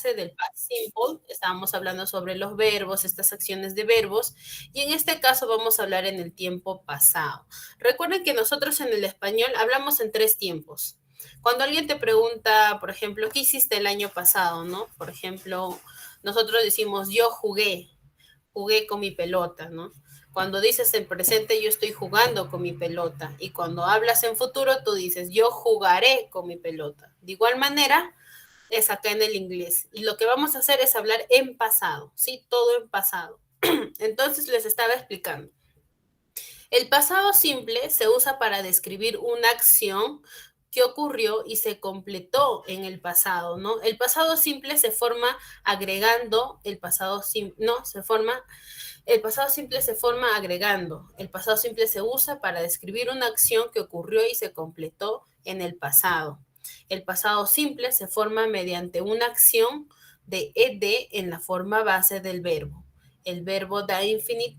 base del past simple. Estábamos hablando sobre los verbos, estas acciones de verbos, y en este caso vamos a hablar en el tiempo pasado. Recuerden que nosotros en el español hablamos en 3 tiempos. Cuando alguien te pregunta, por ejemplo, ¿qué hiciste el año pasado, no? Por ejemplo, nosotros decimos, yo jugué con mi pelota, ¿no? Cuando dices en presente, yo estoy jugando con mi pelota. Y cuando hablas en futuro, tú dices, yo jugaré con mi pelota. De igual manera, es acá en el inglés. Y lo que vamos a hacer es hablar en pasado, ¿sí? Todo en pasado. Entonces les estaba explicando. El pasado simple se usa para describir una acción que ocurrió y se completó en el pasado, ¿no? El pasado simple se forma agregando el pasado simple, no, el pasado simple se forma agregando. El pasado simple se usa para describir una acción que ocurrió y se completó en el pasado. El pasado simple se forma mediante una acción de ed en la forma base del verbo. El verbo da infinite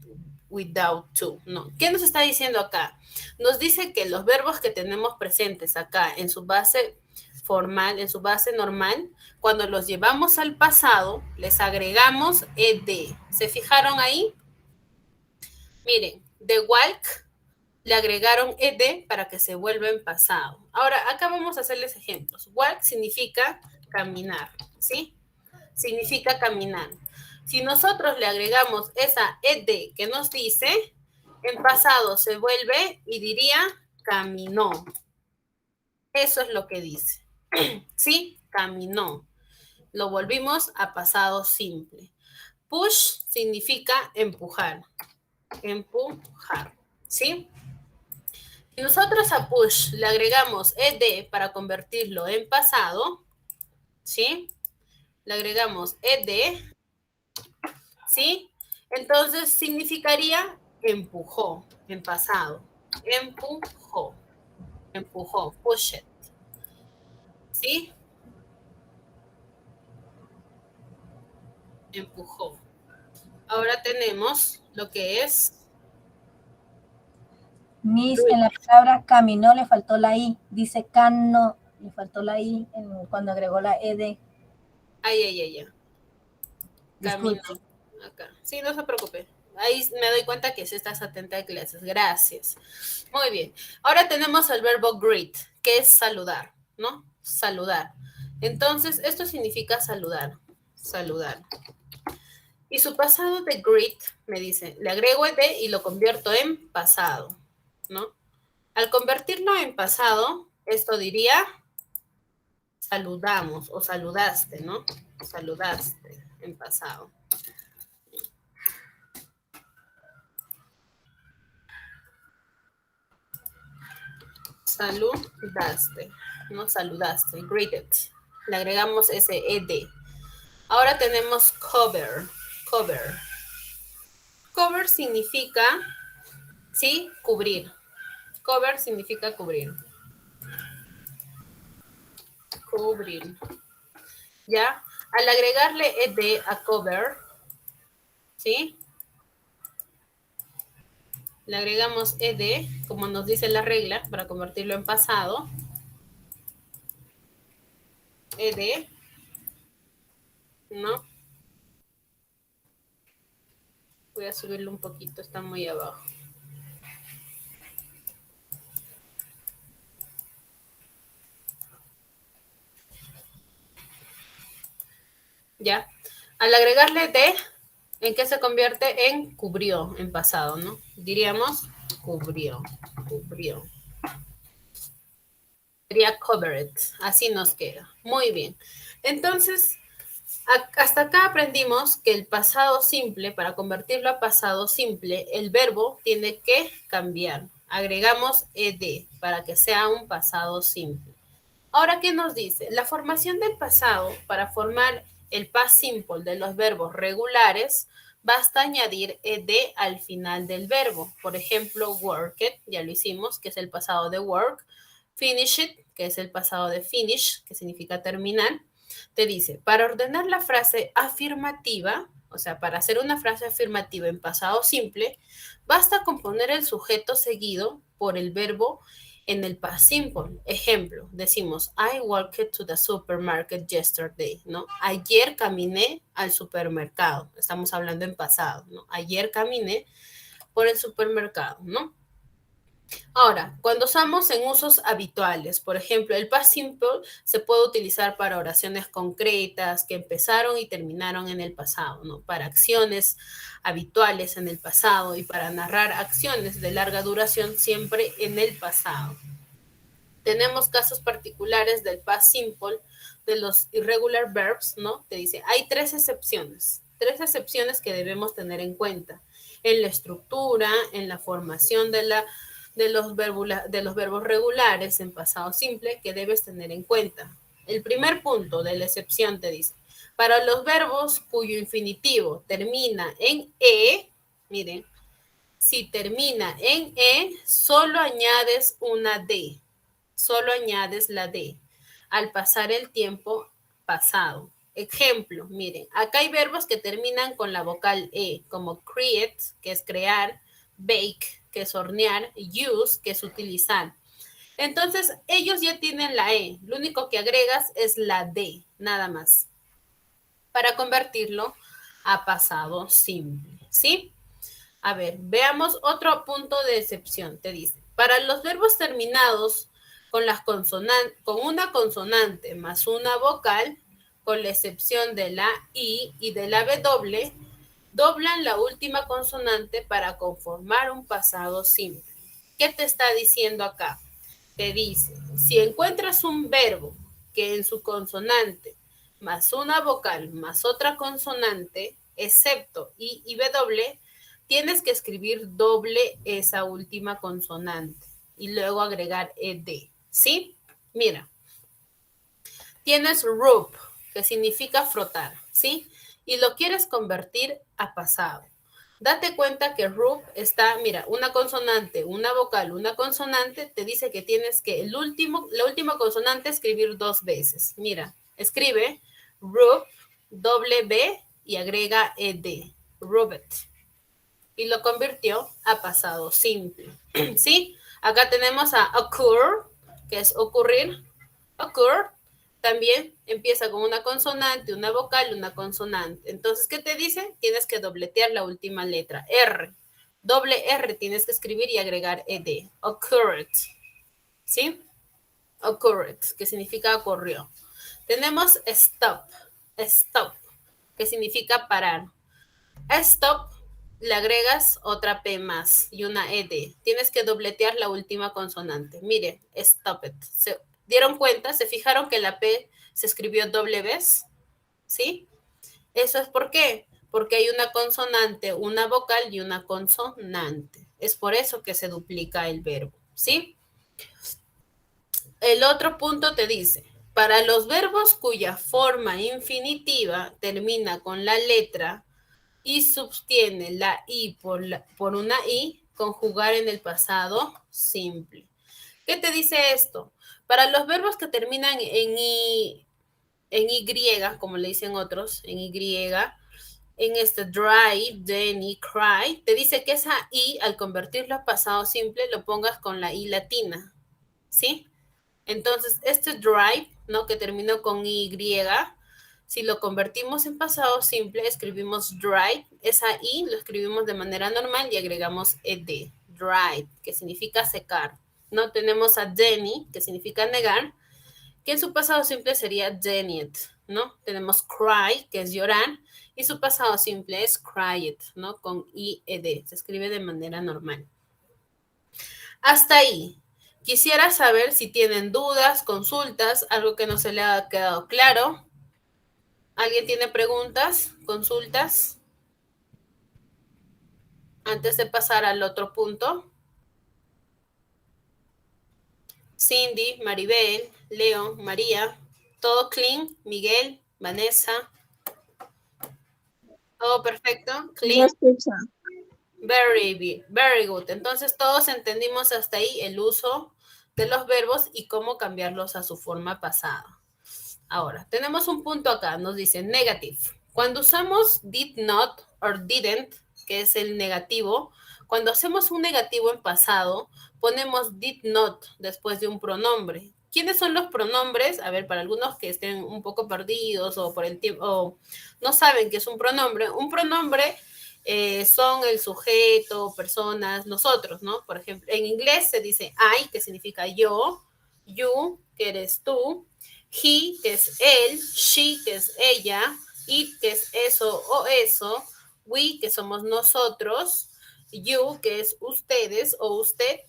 without to, ¿no? ¿Qué nos está diciendo acá? Nos dice que los verbos que tenemos presentes acá en su base formal, en su base normal, cuando los llevamos al pasado, les agregamos ed. ¿Se fijaron ahí? Miren, de walk le agregaron ed para que se vuelva en pasado. Ahora, acá vamos a hacerles ejemplos. Walk significa caminar, ¿sí? Significa caminar. Si nosotros le agregamos esa ed que nos dice, en pasado se vuelve y diría caminó. Eso es lo que dice. ¿Sí? Caminó. Lo volvimos a pasado simple. Push significa empujar. Empujar. ¿Sí? Si nosotros a push le agregamos ed para convertirlo en pasado, ¿sí? Le agregamos ed, ¿sí? Entonces significaría empujó en pasado. Empujó. Empujó. Push it. ¿Sí? Empujó. Ahora tenemos lo que es... Miss, en la palabra caminó le faltó la I. Dice cano, le faltó la I cuando agregó la ed. Ay. Caminó. Acá. Sí, no se preocupe. Ahí me doy cuenta que sí estás atenta a clases. Gracias. Muy bien. Ahora tenemos el verbo greet, que es saludar, ¿no? Saludar. Entonces, esto significa saludar. Saludar. Y su pasado de greet, me dice, le agrego ed y lo convierto en pasado, ¿no? Al convertirlo en pasado, esto diría saludamos o saludaste, ¿no? Saludaste en pasado. Saludaste, ¿no? Saludaste, greeted. Le agregamos ese ed. Ahora tenemos cover, cover. Cover significa, ¿sí? Cubrir. Cover significa cubrir. Cubrir. ¿Ya? Al agregarle ed a cover, ¿sí? Le agregamos ed, como nos dice la regla, para convertirlo en pasado. Ed, ¿no? Voy a subirlo un poquito, está muy abajo. ¿Ya? Al agregarle ed, ¿en qué se convierte? En cubrió, en pasado, ¿no? Diríamos cubrió, cubrió. Sería covered, así nos queda. Muy bien. Entonces, hasta acá aprendimos que el pasado simple, para convertirlo a pasado simple, el verbo tiene que cambiar. Agregamos ed para que sea un pasado simple. Ahora, ¿qué nos dice? La formación del pasado para formar el past simple de los verbos regulares, basta añadir ed al final del verbo. Por ejemplo, work it, ya lo hicimos, que es el pasado de work. Finish it, que es el pasado de finish, que significa terminar. Te dice, para ordenar la frase afirmativa, o sea, para hacer una frase afirmativa en pasado simple, basta con poner el sujeto seguido por el verbo en el past simple. Ejemplo, decimos, I walked to the supermarket yesterday, ¿no? Ayer caminé al supermercado. Estamos hablando en pasado, ¿no? Ayer caminé por el supermercado, ¿no? Ahora, cuando usamos en usos habituales, por ejemplo, el past simple se puede utilizar para oraciones concretas que empezaron y terminaron en el pasado, ¿no? Para acciones habituales en el pasado y para narrar acciones de larga duración siempre en el pasado. Tenemos casos particulares del past simple, de los irregular verbs, ¿no? Te dice, hay tres excepciones que debemos tener en cuenta en la estructura, en la formación de los verbos regulares en pasado simple que debes tener en cuenta. El primer punto de la excepción te dice, para los verbos cuyo infinitivo termina en E, miren, si termina en E, solo añades una D, solo añades la D al pasar el tiempo pasado. Ejemplo, miren, acá hay verbos que terminan con la vocal E, como create, que es crear, bake, que es hornear, use, que es utilizar. Entonces, ellos ya tienen la E, lo único que agregas es la D, nada más, para convertirlo a pasado simple, ¿sí? A ver, veamos otro punto de excepción, te dice, para los verbos terminados con una consonante más una vocal, con la excepción de la I y de la W, doblan la última consonante para conformar un pasado simple. ¿Qué te está diciendo acá? Te dice, si encuentras un verbo que en su consonante más una vocal más otra consonante, excepto I y W, tienes que escribir doble esa última consonante y luego agregar ed, ¿sí? Mira, tienes rub, que significa frotar, ¿sí? Y lo quieres convertir a pasado. Date cuenta que rub está, mira, una consonante, una vocal, una consonante, te dice que tienes que la última consonante escribir dos veces. Mira, escribe rub, doble B y agrega ed, rubet. Y lo convirtió a pasado simple, ¿sí? Acá tenemos a occur, que es ocurrir, occur, también empieza con una consonante, una vocal, una consonante. Entonces, ¿qué te dice? Tienes que dobletear la última letra, R. Doble R tienes que escribir y agregar ed. Occurred, ¿sí? Occurred, que significa ocurrió. Tenemos stop, que significa parar. Stop, le agregas otra P más y una ed. Tienes que dobletear la última consonante. Mire, stop it. ¿Se dieron cuenta? ¿Se fijaron que la P se escribió doble vez? ¿Sí? ¿Eso es por qué? Porque hay una consonante, una vocal y una consonante. Es por eso que se duplica el verbo. ¿Sí? El otro punto te dice, para los verbos cuya forma infinitiva termina con la letra y subtiene la I por una I, conjugar en el pasado simple. ¿Qué te dice esto? Para los verbos que terminan en Y, como le dicen otros, en Y, en este drive, Danny, cry, te dice que esa I, al convertirlo a pasado simple, lo pongas con la I latina, ¿sí? Entonces, este drive, ¿no? Que terminó con Y, si lo convertimos en pasado simple, escribimos drive, esa I lo escribimos de manera normal y agregamos ed, drive, que significa secar. ¿No? Tenemos a Denny, que significa negar, que en su pasado simple sería denied, ¿no? Tenemos cry, que es llorar, y su pasado simple es cried, ¿no? Con I-ed, se escribe de manera normal. Hasta ahí. Quisiera saber si tienen dudas, consultas, algo que no se le ha quedado claro. ¿Alguien tiene preguntas, consultas? Antes de pasar al otro punto. Cindy, Maribel, Leo, María, ¿todo clean? Miguel, Vanessa, ¿todo perfecto? ¿Clean? Very good. Entonces todos entendimos hasta ahí el uso de los verbos y cómo cambiarlos a su forma pasada. Ahora, tenemos un punto acá, nos dice negative. Cuando usamos did not or didn't, que es el negativo, cuando hacemos un negativo en pasado, ponemos did not después de un pronombre. ¿Quiénes son los pronombres? A ver, para algunos que estén un poco perdidos o por el tiempo, o no saben qué es un pronombre son el sujeto, personas, nosotros, ¿no? Por ejemplo, en inglés se dice I, que significa yo, you, que eres tú, he, que es él, she, que es ella, it, que es eso o eso, we, que somos nosotros, you, que es ustedes o usted,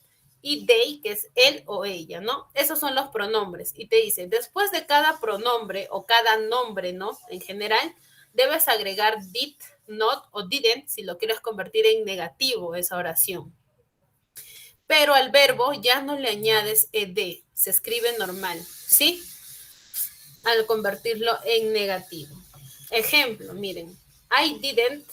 y they, que es él o ella, ¿no? Esos son los pronombres. Y te dice, después de cada pronombre o cada nombre, ¿no? En general, debes agregar did, not o didn't si lo quieres convertir en negativo esa oración. Pero al verbo ya no le añades ed, se escribe normal, ¿sí? Al convertirlo en negativo. Ejemplo, miren, I didn't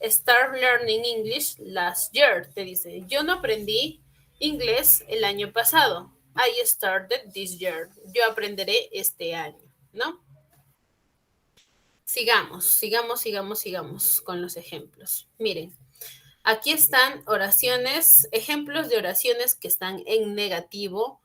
start learning English last year, te dice. Yo no aprendí inglés el año pasado. I started this year. Yo aprenderé este año, ¿no? Sigamos con los ejemplos. Miren, aquí están oraciones, ejemplos de oraciones que están en negativo,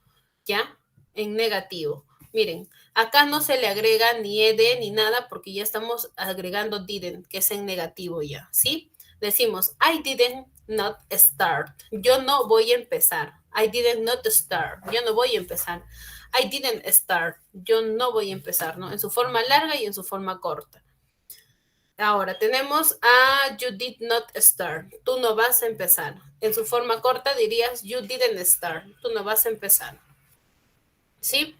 ¿ya? En negativo. Miren, acá no se le agrega ni ed ni nada porque ya estamos agregando didn't, que es en negativo ya, ¿sí? Decimos, I didn't not start. Yo no voy a empezar. I didn't not start. Yo no voy a empezar. I didn't start. Yo no voy a empezar, ¿no? En su forma larga y en su forma corta. Ahora tenemos a you did not start. Tú no vas a empezar. En su forma corta dirías you didn't start. Tú no vas a empezar. ¿Sí?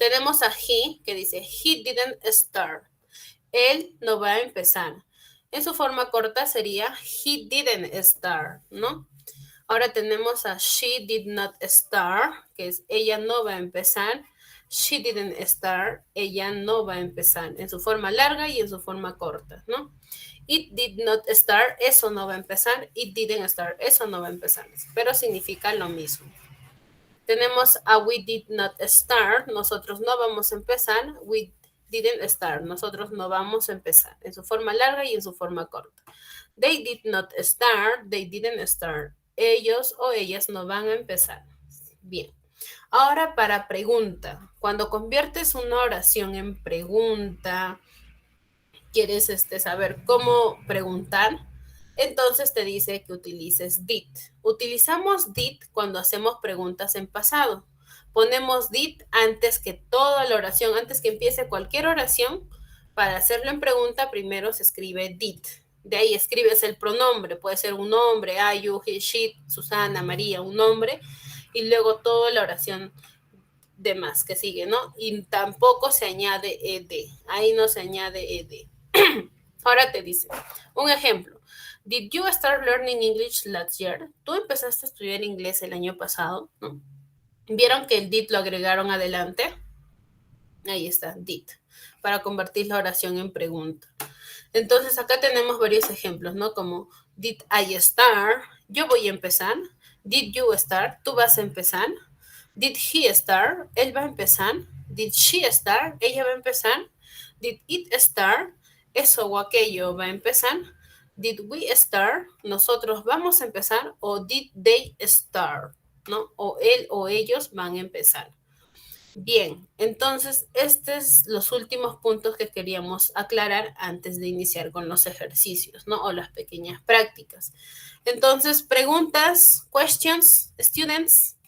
Tenemos a he que dice he didn't start. Él no va a empezar. En su forma corta sería he didn't start, ¿no? Ahora tenemos a she did not start, que es ella no va a empezar. She didn't start, ella no va a empezar, en su forma larga y en su forma corta, ¿no? It did not start, eso no va a empezar. It didn't start, eso no va a empezar, pero significa lo mismo. Tenemos a we did not start, nosotros no vamos a empezar. We didn't start, nosotros no vamos a empezar, en su forma larga y en su forma corta. They did not start, they didn't start. Ellos o ellas no van a empezar. Bien. Ahora para pregunta. Cuando conviertes una oración en pregunta, quieres saber cómo preguntar, entonces te dice que utilices did. Utilizamos did cuando hacemos preguntas en pasado. Ponemos did antes que toda la oración, antes que empiece cualquier oración. Para hacerlo en pregunta, primero se escribe did. De ahí escribes el pronombre, puede ser un nombre, I, you, he, she, Susana, María, un nombre, y luego toda la oración demás que sigue, ¿no? Y tampoco se añade ed, ahí no se añade ed. Ahora te dice, un ejemplo, did you start learning English last year? ¿Tú empezaste a estudiar inglés el año pasado? ¿No? ¿Vieron que el did lo agregaron adelante? Ahí está, did, para convertir la oración en pregunta. Entonces acá tenemos varios ejemplos, ¿no? Como did I start? Yo voy a empezar. Did you start? Tú vas a empezar. Did he start? Él va a empezar. Did she start? Ella va a empezar. Did it start? Eso o aquello va a empezar. Did we start? Nosotros vamos a empezar. O did they start? ¿No? O él o ellos van a empezar. Bien, entonces estos son los últimos puntos que queríamos aclarar antes de iniciar con los ejercicios, ¿no? O las pequeñas prácticas. Entonces, preguntas, questions, students,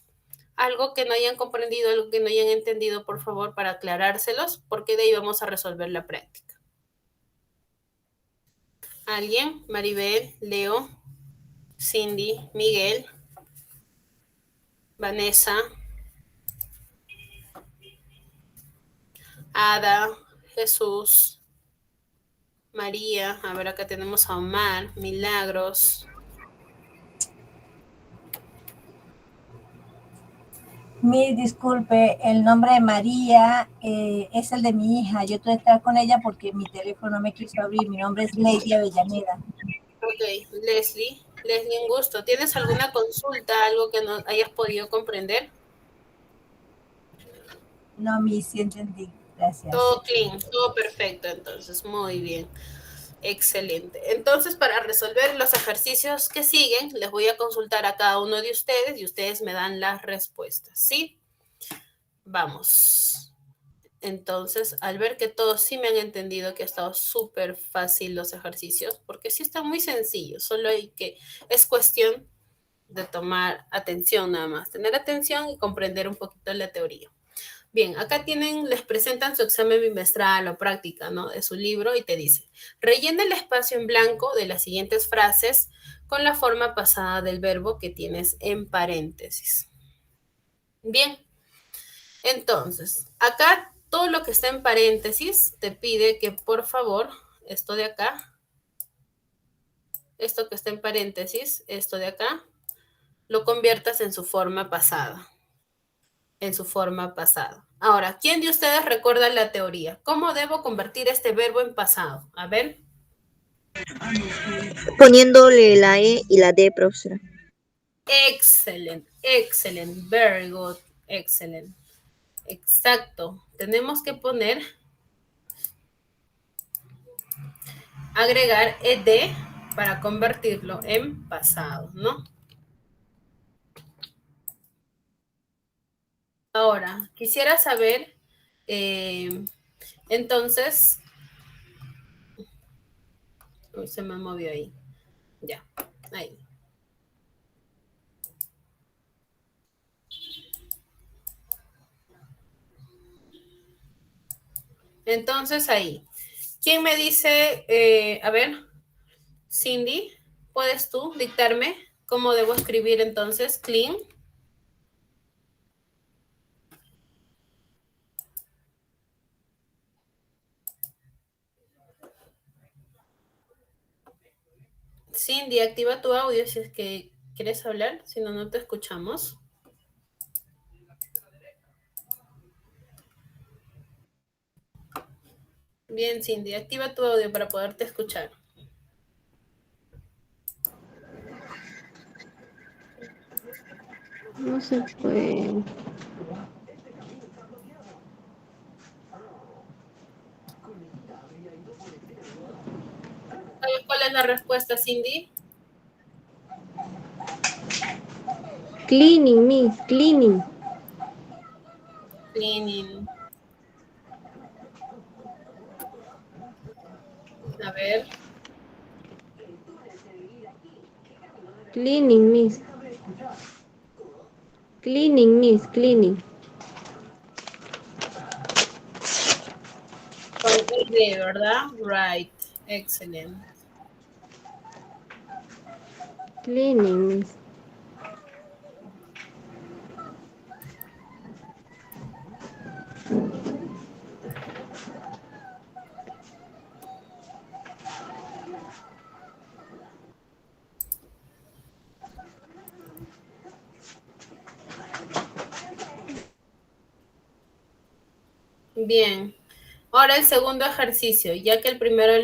algo que no hayan comprendido, algo que no hayan entendido, por favor, para aclarárselos, porque de ahí vamos a resolver la práctica. ¿Alguien? Maribel, Leo, Cindy, Miguel, Vanessa, Ada, Jesús, María, a ver, acá tenemos a Omar, Milagros. Disculpe, el nombre de María es el de mi hija. Yo tuve que estar con ella porque mi teléfono no me quiso abrir. Mi nombre es Lady Avellaneda. Ok, Leslie, un gusto. ¿Tienes alguna consulta, algo que no hayas podido comprender? No, sí entendí. Gracias. Todo clean, todo perfecto, entonces, muy bien. Excelente. Entonces, para resolver los ejercicios que siguen, les voy a consultar a cada uno de ustedes y ustedes me dan las respuestas, ¿sí? Vamos. Entonces, al ver que todos sí me han entendido que ha estado súper fácil los ejercicios, porque sí están muy sencillos, solo hay que, es cuestión de tomar atención nada más, tener atención y comprender un poquito la teoría. Bien, acá tienen, les presentan su examen bimestral o práctica, ¿no? De su libro y te dice, rellena el espacio en blanco de las siguientes frases con la forma pasada del verbo que tienes en paréntesis. Bien, entonces, acá todo lo que está en paréntesis te pide que por favor, esto de acá, esto que está en paréntesis, esto de acá, lo conviertas en su forma pasada. En su forma pasada. Ahora, ¿quién de ustedes recuerda la teoría? ¿Cómo debo convertir este verbo en pasado? A ver. Poniéndole la E y la D, profesora. Excellent, excellent, very good, excellent. Exacto. Tenemos que poner, agregar ed para convertirlo en pasado, ¿no? Ahora, quisiera saber, entonces, uy, se me movió ahí. Ya, ahí. Entonces ahí. ¿Quién me dice, a ver, Cindy, ¿puedes tú dictarme cómo debo escribir entonces clean? Cindy, activa tu audio si es que quieres hablar, si no, no te escuchamos. Bien, Cindy, activa tu audio para poderte escuchar. No se puede. ¿Sabes cuál es la respuesta, Cindy? Cleaning, miss, cleaning. Cleaning. A ver. Cleaning, miss. Cleaning, miss, cleaning. Con ED, ¿verdad? Right. Excellent. Cleaning, miss. Bien. Ahora el segundo ejercicio, ya que el primero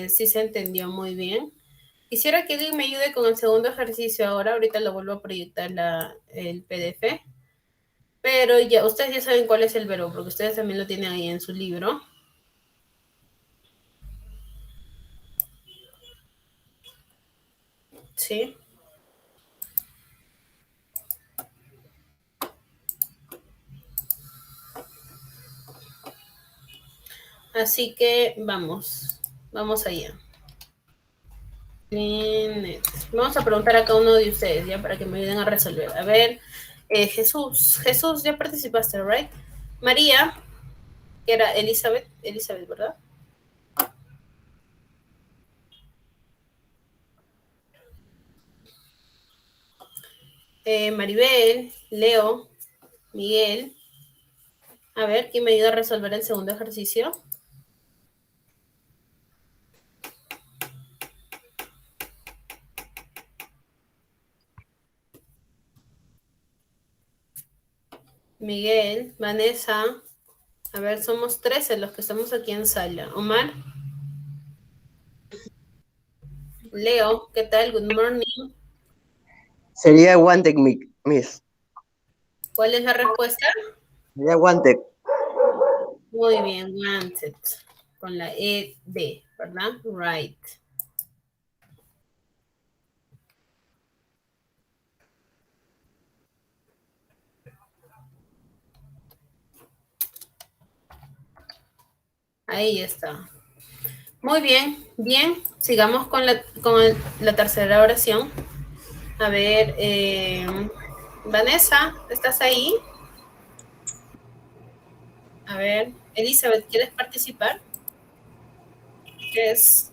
sí se entendió muy bien. Quisiera que alguien me ayude con el segundo ejercicio ahora. Ahorita lo vuelvo a proyectar el PDF. Pero ya, ustedes ya saben cuál es el verbo, porque ustedes también lo tienen ahí en su libro. ¿Sí? Así que vamos allá. Vamos a preguntar a cada uno de ustedes, ya, para que me ayuden a resolver. A ver, Jesús, ya participaste, ¿right? María, que era Elizabeth, ¿verdad? Maribel, Leo, Miguel. A ver, ¿quién me ayuda a resolver el segundo ejercicio? Miguel, Vanessa. A ver, somos 13 los que estamos aquí en sala. Omar. Leo, ¿qué tal? Good morning. Sería wanted, miss. ¿Cuál es la respuesta? Sería wanted. Muy bien, wanted. con la ED, ¿verdad? Right. Ahí está. Muy bien, bien. Sigamos con la tercera oración. A ver, Vanessa, ¿estás ahí? A ver, Elizabeth, ¿quieres participar? ¿Qué es?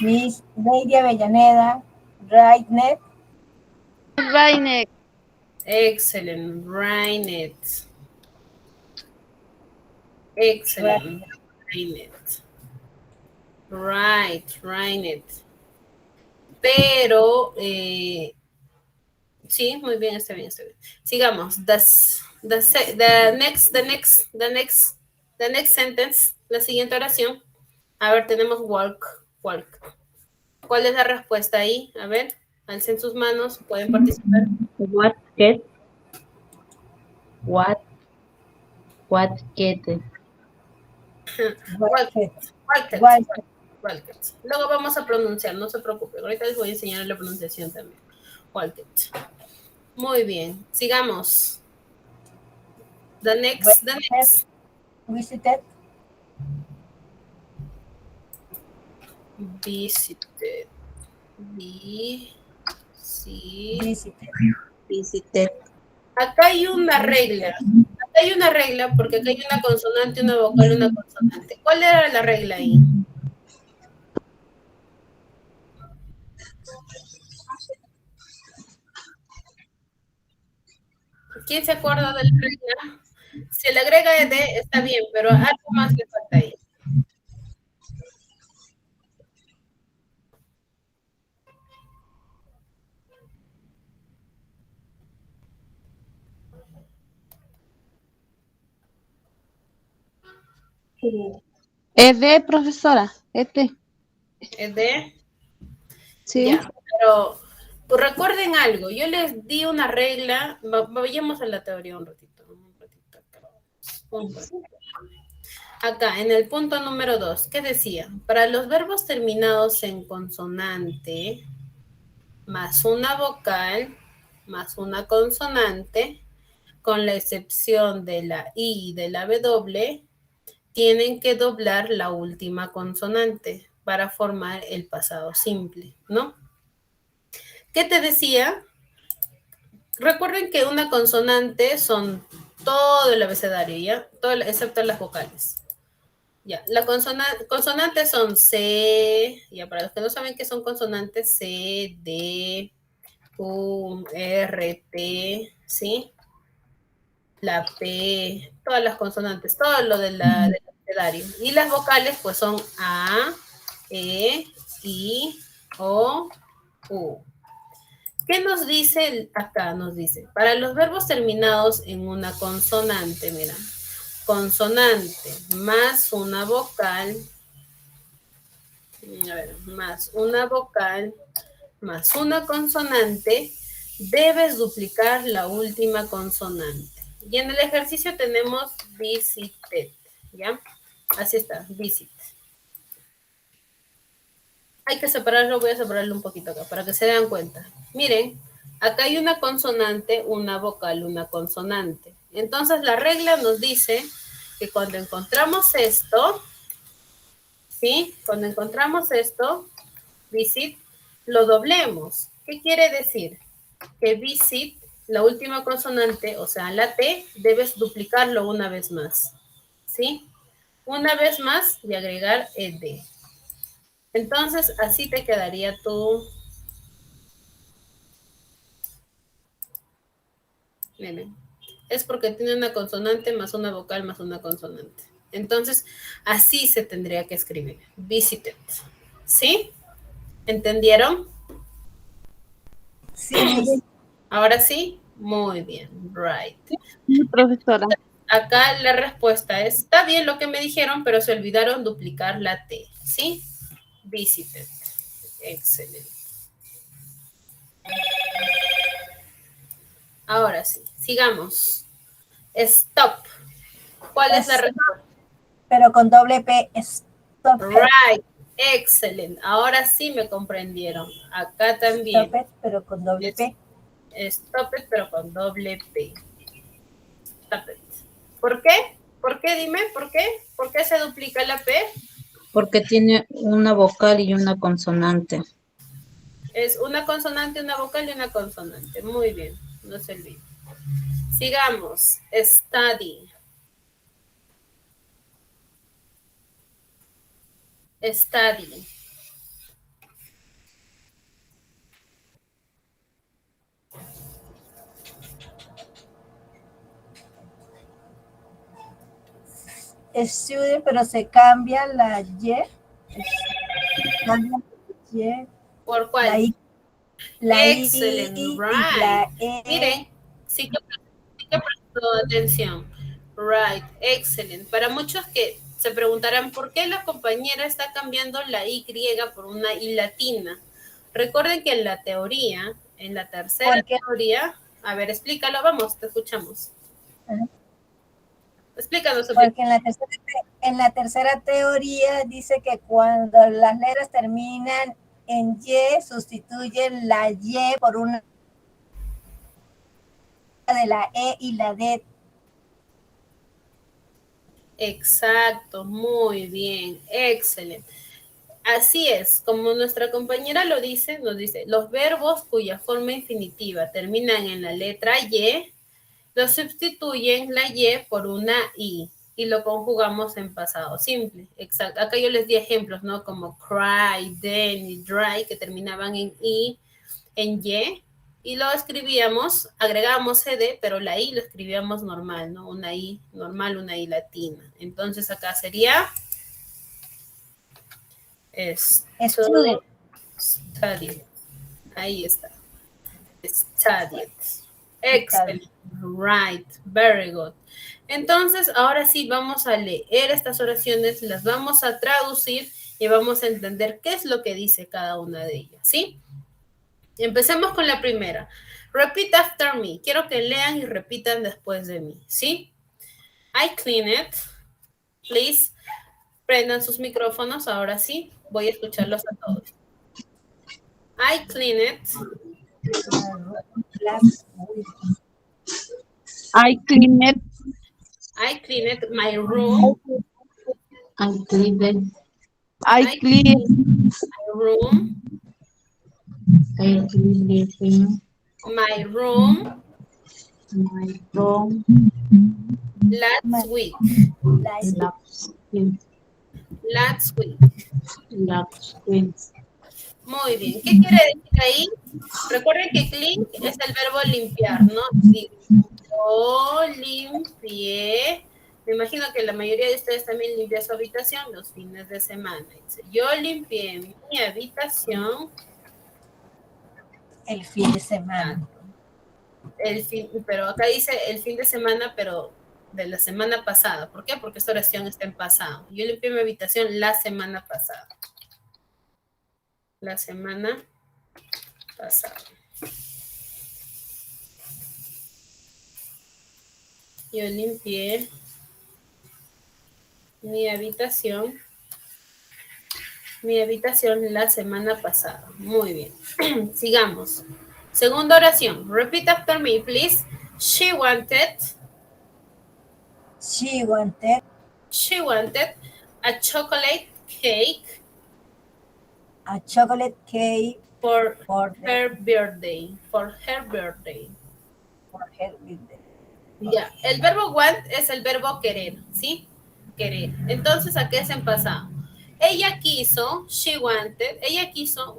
Miss Lady Avellaneda, right net. Rainek. Excellent, Rainet. Excellent, Rainet. Right, Rainet. Pero, sí, muy bien, está bien, está bien. Sigamos. The next sentence, la siguiente oración. A ver, tenemos walk, walk. ¿Cuál es la respuesta ahí? A ver, alcen sus manos, pueden participar. What get? What get? Walcott. Luego vamos a pronunciar, no se preocupen. Ahorita les voy a enseñar la pronunciación también. Walcott. Muy bien, sigamos. The next. Visited. Visited. Visited. Acá hay una regla. Acá hay una regla porque acá hay una consonante, una vocal, una consonante. ¿Cuál era la regla ahí? ¿Quién se acuerda de la regla? Si le agrega ed, está bien, pero algo más le falta ahí. ED, profesora. ED. Ed. Sí. Ya, pero pues recuerden algo, yo les di una regla, vayamos a la teoría un ratito acá. Acá, en el punto número 2, ¿qué decía? Para los verbos terminados en consonante, más una vocal, más una consonante, con la excepción de la I y de la W, tienen que doblar la última consonante para formar el pasado simple, ¿no? ¿Qué te decía? Recuerden que una consonante son todo el abecedario, ¿ya? Todo, excepto las vocales. Ya, la consonantes son C, ya para los que no saben qué son consonantes, C, D, U, R, T, ¿sí? La P, todas las consonantes, todo lo del abecedario. Y las vocales, pues son A, E, I, O, U. ¿Qué nos dice acá? Nos dice, para los verbos terminados en una consonante, mira, consonante más una vocal, a ver, más una vocal, más una consonante, debes duplicar la última consonante. Y en el ejercicio tenemos visited, ¿ya? Así está, visit. Hay que separarlo, voy a separarlo un poquito acá para que se den cuenta. Miren, acá hay una consonante, una vocal, una consonante. Entonces la regla nos dice que cuando encontramos esto, ¿sí? Cuando encontramos esto, visit, lo doblemos. ¿Qué quiere decir? Que visit, la última consonante, o sea, la T, debes duplicarlo una vez más, ¿sí? Una vez más y agregar ed. Entonces, así te quedaría tu... Miren, es porque tiene una consonante más una vocal más una consonante. Entonces, así se tendría que escribir. Visited. ¿Sí? ¿Entendieron? Sí. Ahora sí. Muy bien. Right. Sí, profesora. Acá la respuesta es, está bien lo que me dijeron, pero se olvidaron duplicar la T. ¿Sí? Visited. Excelente. Ahora sí, sigamos. Stop. ¿Cuál es la respuesta? pero con doble P. Stop it. Right. Excelente. Ahora sí me comprendieron. Acá también. Stop it, pero con doble P. Stop it, pero con doble P. Stop it. ¿Por qué? ¿Por qué? Dime, ¿por qué? ¿Por qué se duplica la P? Porque tiene una vocal y una consonante. Es una consonante, una vocal y una consonante. Muy bien, no se olvide. Sigamos. Study. Study. Student, pero se cambia la Y. Cambia la Y. ¿Por cuál? La I. La Excellent, I, right. la E. Miren, sí que prestó atención. Right, excellent. Para muchos que se preguntarán por qué la compañera está cambiando la Y por una I latina. Recuerden que en la teoría, en la tercera teoría, a ver, explícalo, vamos, te escuchamos. Explícanos. Porque en la tercera teoría dice que cuando las letras terminan en Y, sustituyen la Y por una de la E y la D. Exacto, muy bien, excelente. Así es, como nuestra compañera lo dice, nos dice, los verbos cuya forma infinitiva terminan en la letra Y, lo sustituyen la Y por una I y lo conjugamos en pasado simple. Exacto. Acá yo les di ejemplos, ¿no? Como cry, then y dry, que terminaban en I, en Y lo escribíamos, agregábamos CD, pero la I lo escribíamos normal, ¿no? Una I normal, una I latina. Entonces acá sería Student. Study. Ahí está. Studied. Excellent. Right. Very good. Entonces, ahora sí vamos a leer estas oraciones, las vamos a traducir y vamos a entender qué es lo que dice cada una de ellas, ¿sí? Empecemos con la primera. Repeat after me. Quiero que lean y repitan después de mí, ¿sí? I clean it. Please, prendan sus micrófonos, ahora sí. Voy a escucharlos a todos. I clean it. I clean it. I clean it my room. I clean it. I clean my room. I clean it. My room. My room. Last week. Last week. Last week. Last week. Muy bien. ¿Qué quiere decir ahí? Recuerden que clean es el verbo limpiar, ¿no? Yo limpié. Me imagino que la mayoría de ustedes también limpian su habitación los fines de semana. Dice, yo limpié mi habitación. El fin de semana. Pero acá dice el fin de semana, pero de la semana pasada. ¿Por qué? Porque esta oración está en pasado. Yo limpié mi habitación la semana pasada. La semana pasada. Yo limpié mi habitación la semana pasada. Muy bien. Sigamos. Segunda oración. Repeat after me, please. She wanted a chocolate cake. A chocolate cake for her birthday. For her birthday. Ya, el verbo want es el verbo querer, ¿sí? Querer. Entonces, ¿a qué es en pasado? Ella quiso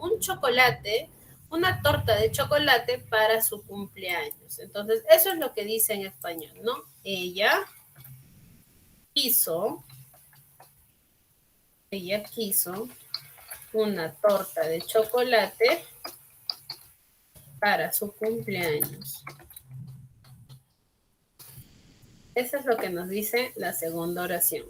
un chocolate, una torta de chocolate para su cumpleaños. Entonces, eso es lo que dice en español, ¿no? Ella quiso una torta de chocolate para su cumpleaños. Eso es lo que nos dice la segunda oración.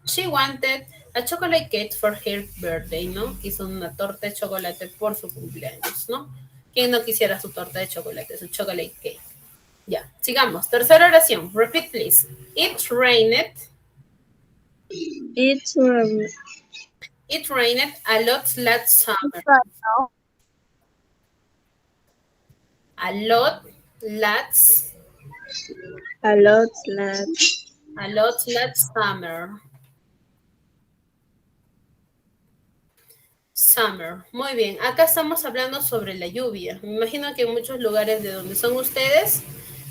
She wanted a chocolate cake for her birthday, ¿no? Quiso una torta de chocolate por su cumpleaños, ¿no? ¿Quién no quisiera su torta de chocolate, su chocolate cake? Ya, sigamos. Tercera oración. Repeat, please. It rained. It's It rained a lot last summer. A lot last a lot last. A lot last summer. Summer. Muy bien. Acá estamos hablando sobre la lluvia. Me imagino que en muchos lugares de donde son ustedes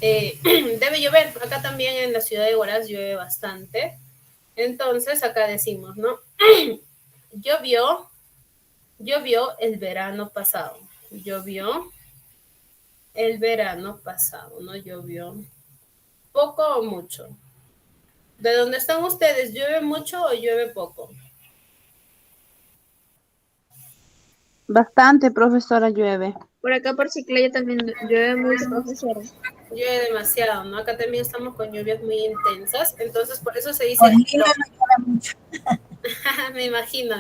debe llover. Acá también en la ciudad de Huaraz llueve bastante. Entonces acá decimos, ¿no? Llovió el verano pasado. Llovió el verano pasado, ¿no? Llovió poco o mucho. ¿De dónde están ustedes? ¿Llueve mucho o llueve poco? Bastante, profesora, llueve. Por acá por Chiclayo también llueve mucho, profesora. Llueve demasiado, ¿no? Acá también estamos con lluvias muy intensas, entonces por eso se dice... Por Lima no llueve mucho. me imagino.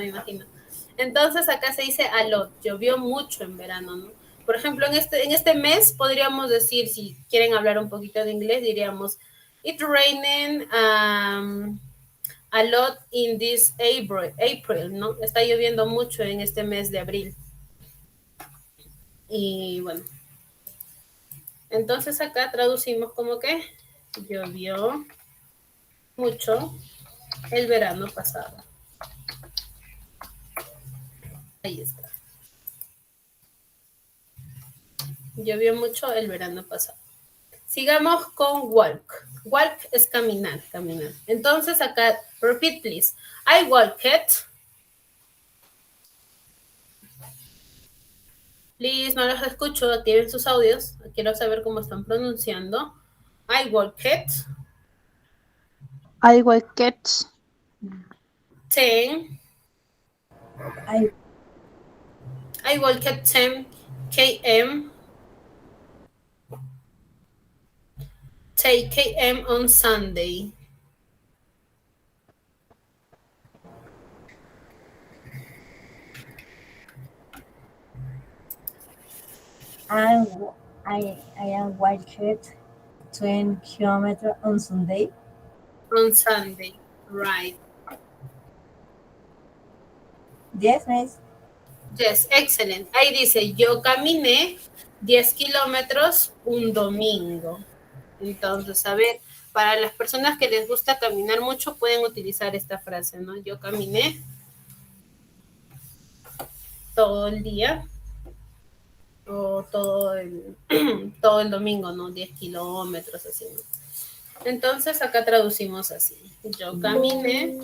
Entonces acá se dice a lot, llovió mucho en verano, ¿no? Por ejemplo, en este mes podríamos decir, si quieren hablar un poquito de inglés, diríamos, it raining a lot in this April, ¿no? Está lloviendo mucho en este mes de abril. Y bueno, entonces acá traducimos como que llovió mucho el verano pasado. Ahí está. Llovió mucho el verano pasado. Sigamos con walk. Walk es caminar. Entonces acá, repeat please. I walked. Please, no los escucho. Activen sus audios. Quiero saber cómo están pronunciando. I walked. I walked 10. I walked 10 km. 10 km on Sunday. I am walked 20 kilometers on Sunday. On Sunday, right. Yes, miss. Yes, excellent. Ahí dice, yo caminé 10 kilómetros un domingo. Entonces, a ver, para las personas que les gusta caminar mucho, pueden utilizar esta frase, ¿no? Yo caminé todo el día o todo el domingo, ¿no? 10 kilómetros, así, ¿no? Entonces, acá traducimos así. Yo caminé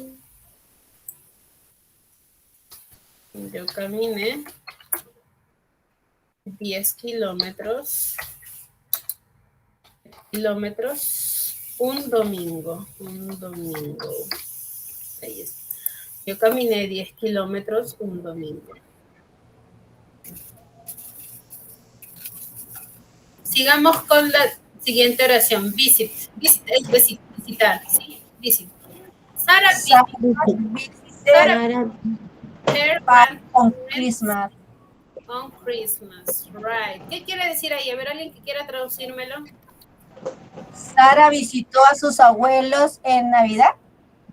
10 kilómetros un domingo. Ahí está. Yo caminé 10 kilómetros un domingo. Sigamos con la siguiente oración. Visit es visitar. Sí, visit. Sarah Sara her On Christmas. on Christmas. Right. ¿Qué quiere decir ahí? A ver, alguien que quiera traducírmelo. Sara visitó a sus abuelos en Navidad.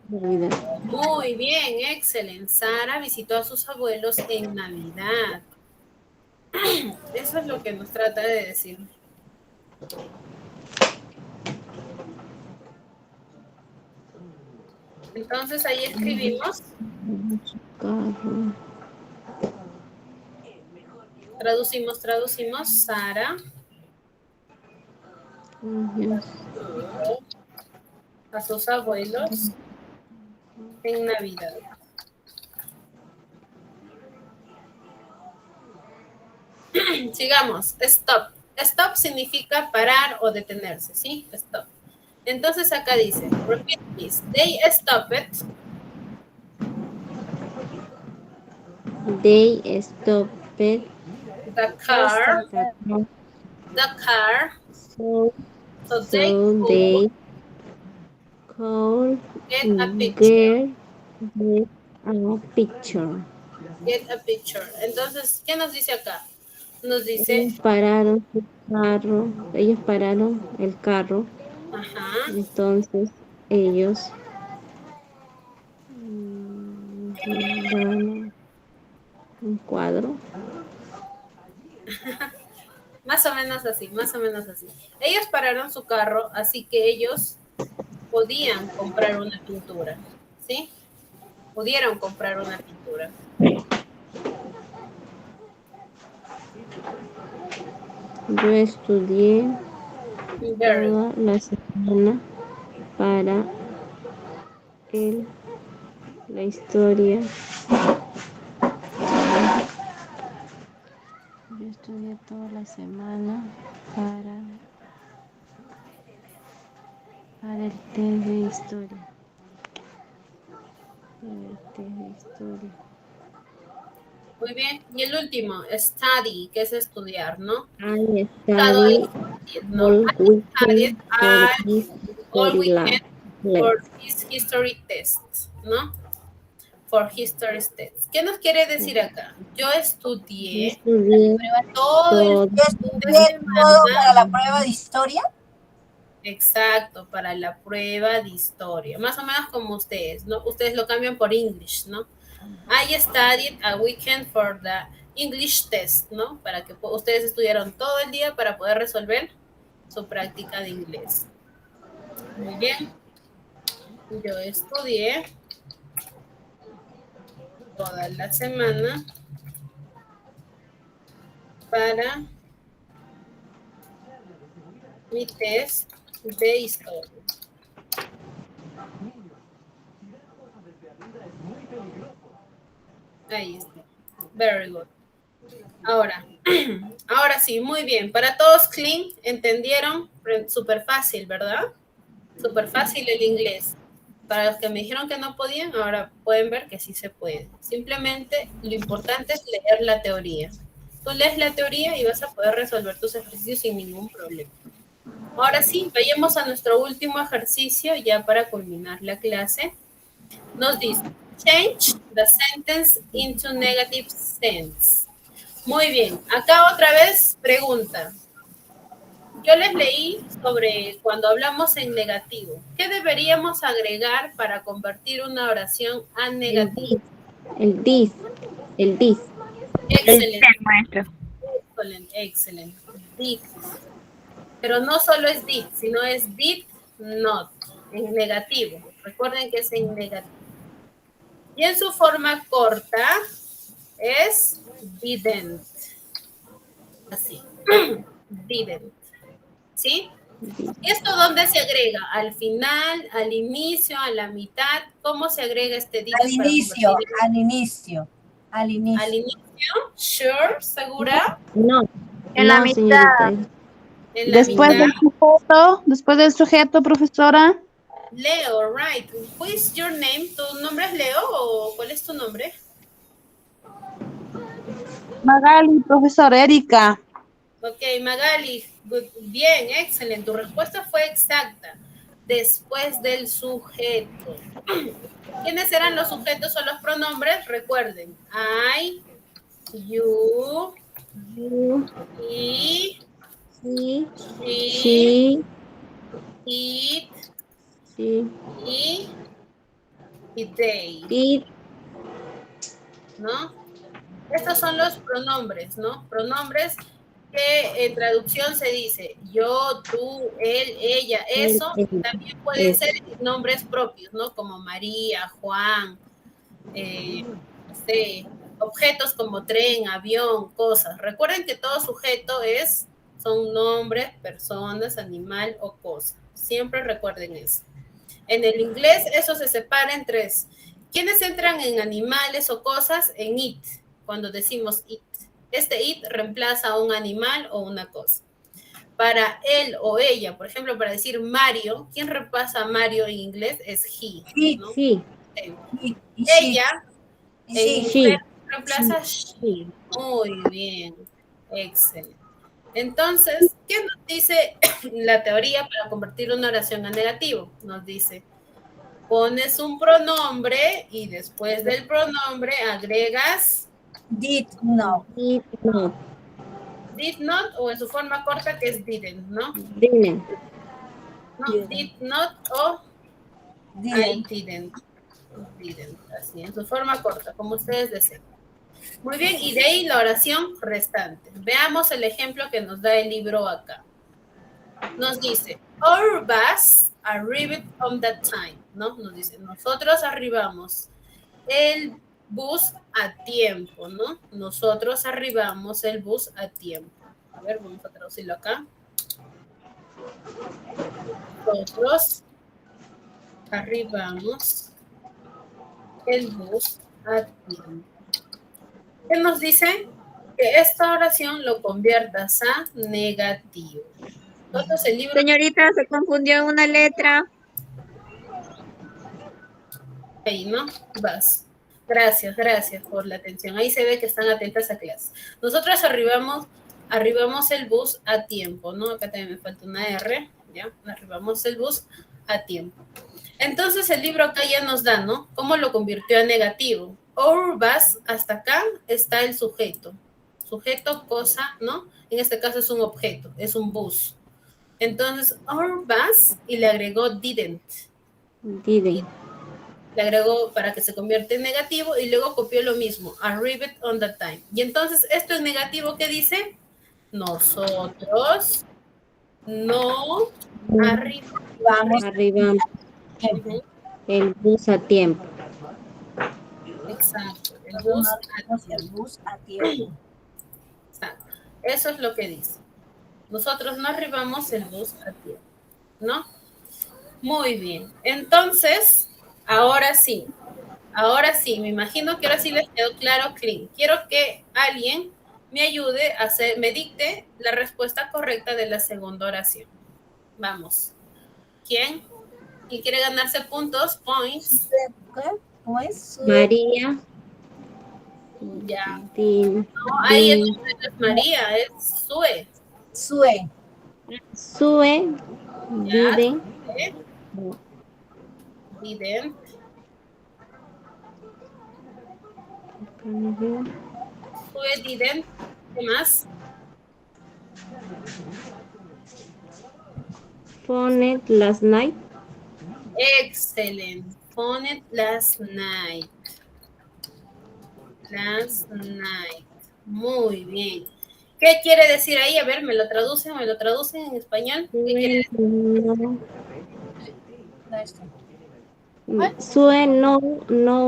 Navidad. Muy bien, excelente. Sara visitó a sus abuelos en Navidad. Eso es lo que nos trata de decir. Entonces ahí escribimos. Carro. Traducimos. Sara Yes. a sus abuelos en Navidad. Sigamos. Stop. Stop significa parar o detenerse, ¿sí? Stop. Entonces acá dice, repeat please. They stopped. They stopped The car. so So they they could get a picture. get a picture. Get a picture. Entonces, ¿qué nos dice acá? Nos dice, Ellos pararon el carro, ajá, entonces ellos Dan un cuadro. Más o menos así, más o menos así. Ellos pararon su carro, así que ellos podían comprar una pintura, ¿sí? Pudieron comprar una pintura. Yo estudié Very toda good. la semana para la historia. Yo estudié toda la semana para el test de historia. El test de historia. Muy bien. Y el último, study, que es estudiar, ¿no? I Study, study ¿no? all I studied weekend for this all history weekend for class. this history test, ¿no? For history test. ¿Qué nos quiere decir acá? Yo Yo estudié estudié todo el todo. Yo fin de estudié todo para semana. la prueba de historia. Exacto, para la prueba de historia. Más o menos como ustedes, ¿no? Ustedes lo cambian por English, ¿no? I studied a weekend for the English test, ¿no? Para que ustedes estudiaron todo el día para poder resolver su práctica de inglés. Muy bien. Yo estudié toda la semana para mi test de historia. Ahí está. Very good. Ahora, ahora sí, muy bien. Para todos clean, ¿entendieron? Súper fácil, ¿verdad? Súper fácil el inglés. Para los que me dijeron que no podían, ahora pueden ver que sí se puede. Simplemente lo importante es leer la teoría. Tú lees la teoría y vas a poder resolver tus ejercicios sin ningún problema. Ahora sí, vayamos a nuestro último ejercicio ya para culminar la clase. Nos dice, change the sentence into negative sense. Muy bien, acá otra vez pregunta. Yo les leí sobre cuando hablamos en negativo. ¿Qué deberíamos agregar para convertir una oración a negativo? El this. Excelente, maestro. excelente, excelente. Did. Pero no solo es did, sino es did not, en negativo. Recuerden que es en negativo. Y en su forma corta es didn't. Así. Didn't. ¿Sí? ¿Y esto dónde se agrega? ¿Al final, al inicio, a la mitad? ¿Cómo se agrega este didn't? Al inicio, al inicio, al inicio. ¿Al inicio? Sure, ¿segura? No. En la mitad. Señorita. En la Después del sujeto, profesora. Leo, right. Who is your name? ¿Tu nombre es Leo o cuál es tu nombre? Magali, profesor Erika. Ok, Magali, good. Bien, excelente. Tu respuesta fue exacta. Después del sujeto. ¿Quiénes eran los sujetos o los pronombres? Recuerden. I, you, he, Sí. she, Sí. it, Sí. y they, Sí. ¿no? Estos son los pronombres, ¿no? Pronombres que en traducción se dice yo, tú, él, ella, eso. También pueden ser nombres propios, ¿no? Como María, Juan, no sé, objetos como tren, avión, cosas. Recuerden que todo sujeto son nombres, personas, animal o cosa. Siempre recuerden eso. En el inglés eso se separa en tres. ¿Quiénes entran en animales o cosas? En it, cuando decimos it. Este it reemplaza a un animal o una cosa. Para él o ella, por ejemplo, para decir Mario, ¿quién reemplaza a Mario en inglés? Es he, ¿no? Sí. Ella, en She. inglés reemplaza she. Muy bien, excelente. Entonces, ¿qué nos dice la teoría para convertir una oración a negativo? Nos dice, pones un pronombre y después del pronombre agregas Did not. Did not. did not o en su forma corta que es didn't, ¿no? Didn't. No, did not o I Didn't. didn't. Didn't, así, en su forma corta, como ustedes deseen. Muy bien, y de ahí la oración restante. Veamos el ejemplo que nos da el libro acá. Nos dice, our bus arrived on that time, ¿no? Nos dice, nosotros arribamos el bus a tiempo, ¿no? Nosotros arribamos el bus a tiempo. A ver, vamos a traducirlo acá. Nosotros arribamos el bus a tiempo. ¿Qué nos dice? Que esta oración lo conviertas a negativo. Entonces el libro... Señorita, se confundió una letra. Ahí, ¿no? Vas. Gracias, gracias por la atención. Ahí se ve que están atentas a clase. Nosotros arribamos el bus a tiempo, ¿no? Acá también me falta una R, ¿ya? Arribamos el bus a tiempo. Entonces el libro acá ya nos da, ¿no? ¿Cómo lo convirtió a negativo? Our bus, hasta acá está el sujeto. Sujeto, cosa, ¿no? En este caso es un objeto, es un bus. Entonces, our bus, y le agregó didn't. Didn't. Le agregó para que se convierta en negativo y luego copió lo mismo, arrived on that time. Y entonces, esto es negativo, ¿qué dice? Nosotros no Vamos. Arribamos el bus a tiempo. Exacto, el Nosotros bus no a arribamos el tiempo. bus a tiempo. Exacto. Eso es lo que dice. Nosotros no arribamos el bus a tiempo, ¿no? Muy bien. Entonces, ahora sí, me imagino que ahora sí les quedó claro, clean. Quiero que alguien me ayude a hacer, me dicte la respuesta correcta de la segunda oración. Vamos. ¿Quién? ¿Quién quiere ganarse puntos? Points. ¿Qué? ¿Cómo es? María. Ya. Din, No, ahí din, no es María, es Sue. Sue. Sue. Ya. Didn't. ¿Eh? Didn't. Sue didn't. ¿Qué más? Phone it last night. Excellent. Phone it last night. Last night. Muy bien. ¿Qué quiere decir ahí? A ver, ¿me lo traducen en español? ¿Qué quiere decir? Sue no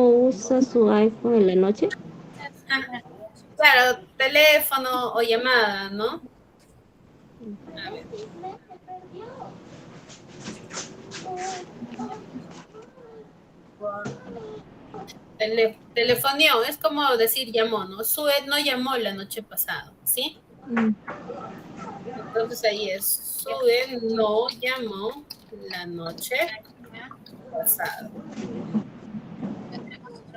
usa su iPhone en la noche. Claro, teléfono o llamada, ¿no? A ver. Telefonió, es como decir llamó, ¿no? Sue no llamó la noche pasada, ¿sí? Entonces ahí es, Sue no llamó la noche pasada.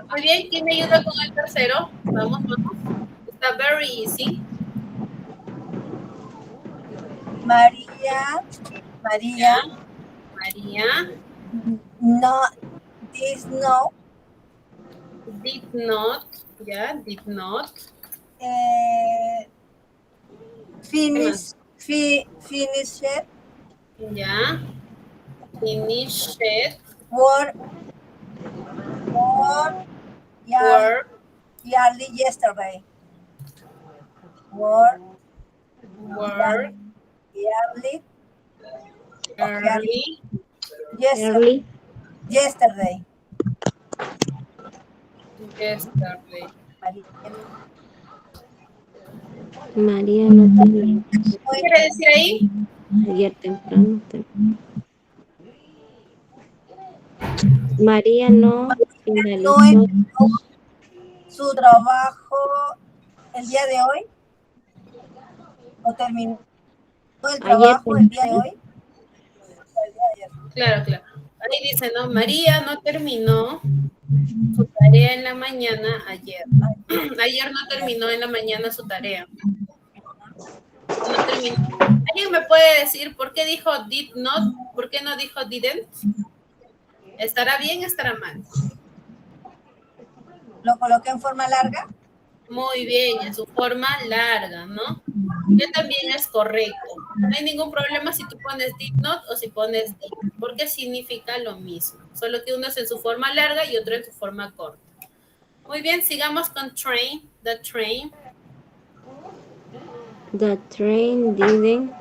Muy bien, ¿quién me ayuda con el tercero? Vamos. Está very easy. María. No, Did not, ya, did not. Finish Ya. Finished work yearly yesterday. Work yearly early Early. yesterday. yesterday. María no terminó ¿Qué quiere decir ahí? ayer temprano. María no finalizó. No empezó su trabajo el día de hoy. ¿O terminó el trabajo el día de hoy? Claro. Ahí dice, ¿no? María no terminó su tarea en la mañana ayer. Ayer no terminó en la mañana su tarea. No terminó. ¿Alguien me puede decir por qué dijo did not? ¿Por qué no dijo didn't? ¿Estará bien o estará mal? ¿Lo coloqué en forma larga? Muy bien, en su forma larga, ¿no? Que también es correcto. No hay ningún problema si tú pones did not o si pones did, porque significa lo mismo, solo que uno es en su forma larga y otro en su forma corta. Muy bien, sigamos con train, the train. The train didn't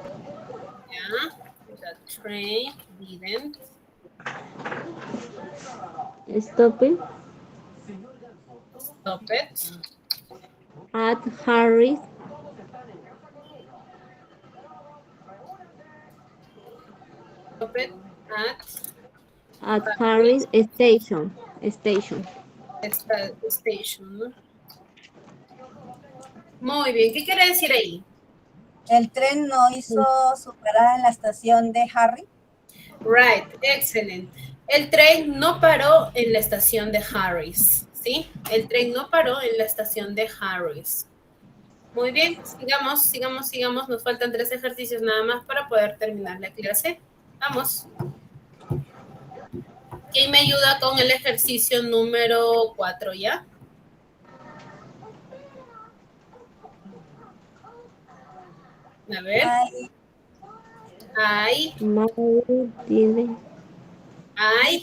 Yeah, the train didn't stop it stop it at Harry's stop it at Harry's station. Station. esta station, ¿no? Muy bien, ¿qué quiere decir ahí? El tren no hizo su parada en la estación de Harry. Right, excellent. El tren no paró en la estación de Harris, ¿sí? El tren no paró en la estación de Harris. Muy bien, sigamos. Nos faltan 3 ejercicios nada más para poder terminar la clase. Vamos. ¿Quién me ayuda con el ejercicio número 4 ya? A ver. Ay, Mary didn't. I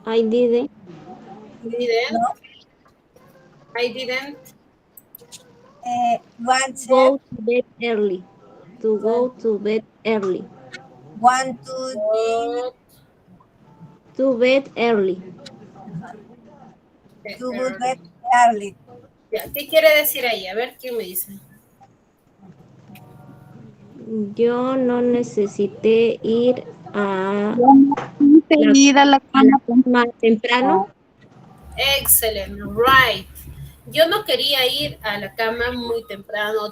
I didn't. didn't. I didn't. want Go to bed early. To go to bed early. want to To bed early. go to bed early. Ya, ¿qué quiere decir ahí? A ver, ¿quién me dice? Yo no necesité ir a Ir a la cama más temprano. Excellent, right. Yo no quería ir a la cama muy temprano,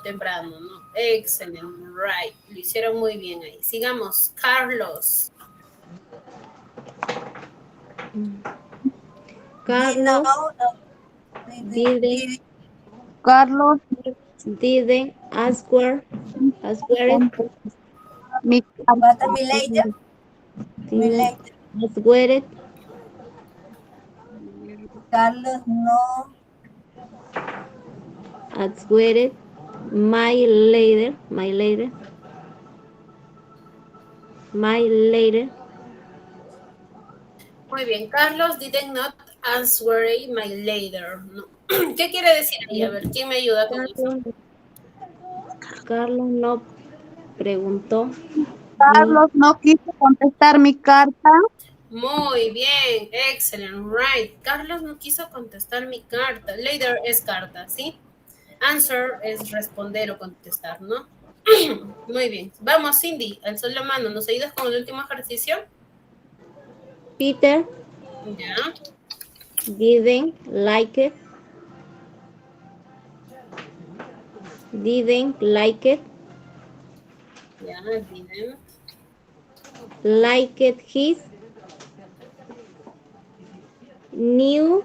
¿no? Excellent, right. Lo hicieron muy bien ahí. Sigamos, Carlos. Carlos Carlos, didn't ask where mi What a me later. ask where Carlos no ask where my later Muy bien, Carlos did not answer my later. No. ¿Qué quiere decir ahí? A ver, ¿quién me ayuda con eso? Carlos no preguntó. Carlos no quiso contestar mi carta. Muy bien, excellent, right. Carlos no quiso contestar mi carta. Later es carta, ¿sí? Answer es responder o contestar, ¿no? Muy bien. Vamos, Cindy, alzó la mano. ¿Nos ayudas con el último ejercicio? Peter Ya. didn't like it. Didn't like it. Ya, didn't. Like it his new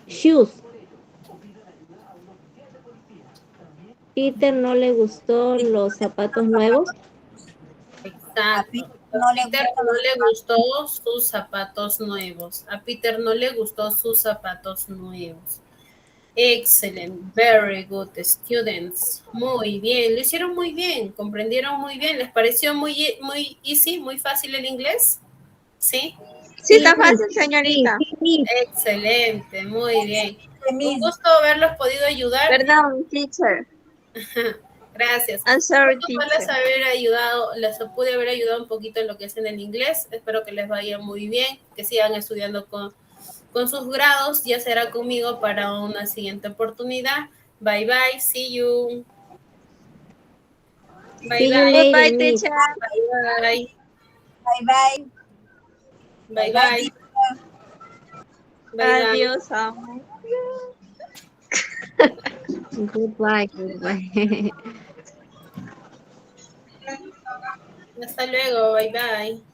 shoes. Peter no le gustó los zapatos nuevos. Exacto. no A le Peter no le gustó sus zapatos nuevos. A Peter no le gustó sus zapatos nuevos. Excellent, very good students. Muy bien, lo hicieron muy bien, comprendieron muy bien. ¿Les pareció muy easy, muy fácil el inglés? ¿Sí? Sí, está fácil, señorita. Excelente, muy bien. Un Miss. gusto haberlos podido ayudar. Perdón, teacher. Gracias. I'm sorry, Un gusto poderles teacher. haber ayudado, les pude haber ayudado un poquito en lo que es en el inglés. Espero que les vaya muy bien, que sigan estudiando con sus grados. Ya será conmigo para una siguiente oportunidad. Bye bye, see you. Bye See you bye. later, Bye, Miss. teacher. Bye bye. Bye bye. Bye bye. Bye bye. Adiós, amo. Goodbye, goodbye. Hasta luego, bye bye.